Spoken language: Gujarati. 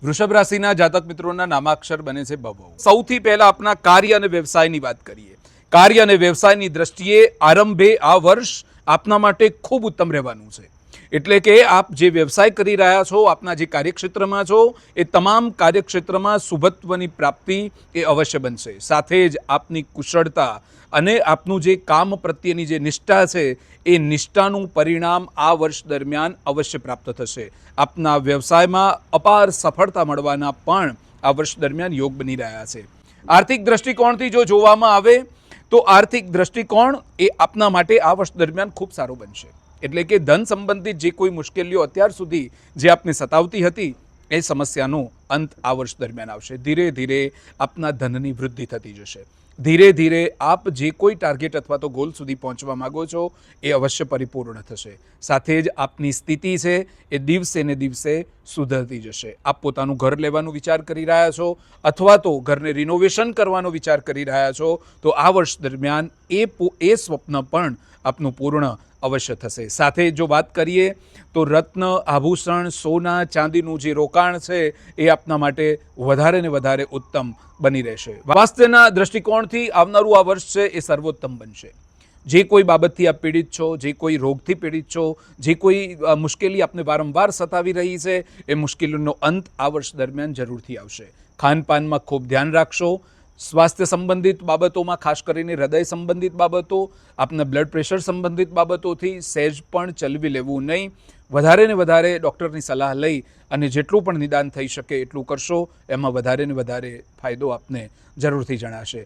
વૃષભ રાશિના જાતક મિત્રોના નામાક્ષર બને છે બભો। સૌથી પહેલા આપના કાર્ય અને વ્યવસાયની વાત કરીએ। કાર્ય અને વ્યવસાયની દ્રષ્ટિએ આરંભે આ વર્ષ આપના માટે ખૂબ ઉત્તમ રહેવાનું છે। એટલે કે આપ જે વ્યવસાય કરી રહ્યા છો, આપના જે કાર્યક્ષેત્રમાં છો, એ તમામ કાર્યક્ષેત્રમાં શુભત્વની પ્રાપ્તિ એ અવશ્ય બનશે। સાથે જ આપની કુશળતા અને આપનું જે કામ પ્રત્યેની જે નિષ્ઠા છે, એ નિષ્ઠાનું પરિણામ આ વર્ષ દરમિયાન અવશ્ય પ્રાપ્ત થશે। આપના વ્યવસાયમાં અપાર સફળતા મળવાના પણ આ વર્ષ દરમિયાન યોગ બની રહ્યા છે। આર્થિક દ્રષ્ટિકોણથી જો જોવામાં આવે તો આર્થિક દ્રષ્ટિકોણ એ આપના માટે આ વર્ષ દરમિયાન ખૂબ સારો બનશે। એટલે કે ધન સંબંધિત જે કોઈ મુશ્કેલીઓ અત્યાર સુધી જે આપને સતાવતી હતી, એ સમસ્યાનો અંત આ વર્ષ દરમિયાન આવશે। ધીરે ધીરે આપના ધનની વૃદ્ધિ થતી જશે। ધીરે ધીરે આપ જે કોઈ ટાર્ગેટ અથવા તો ગોલ સુધી પહોંચવા માંગો છો, એ અવશ્ય પરિપૂર્ણ થશે। સાથે જ આપની સ્થિતિ છે એ દિવસે ને દિવસે સુધરતી જશે। આપ પોતાનું ઘર લેવાનો વિચાર કરી રહ્યા છો અથવા તો ઘરને રિનોવેશન કરવાનો વિચાર કરી રહ્યા છો, તો આ વર્ષ દરમિયાન એ સ્વપ્ન પણ આપનું પૂર્ણ અવશ્ય થશે। સાથે જો વાત કરીએ તો રત્ન, આભૂષણ, સોના, ચાંદીનું જે રોકાણ છે, એ આપના માટે વધારે ને વધારે ઉત્તમ બની રહેશે। સ્વાસ્થ્યના દ્રષ્ટિકોણથી આવનારું આ વર્ષ છે એ સર્વોત્તમ બનશે। જે કોઈ બાબતથી આપ પીડિત છો, જે કોઈ રોગથી પીડિત છો, જે કોઈ મુશ્કેલી આપને વારંવાર સતાવી રહી છે, એ મુશ્કેલીનો અંત આ વર્ષ દરમિયાન જરૂરથી આવશે। ખાનપાનમાં ખૂબ ધ્યાન રાખશો। સ્વાસ્થ્ય સંબંધિત બાબતોમાં, ખાસ કરીને હૃદય સંબંધિત બાબતો, આપના બ્લડ પ્રેશર સંબંધિત બાબતોથી સહેજ પણ ચલવી લેવું નહીં। વધારે ને વધારે ડૉક્ટરની સલાહ લઈ અને જેટલું પણ નિદાન થઈ શકે એટલું કરશો, એમાં વધારે ને વધારે ફાયદો આપને જરૂરથી જણાશે।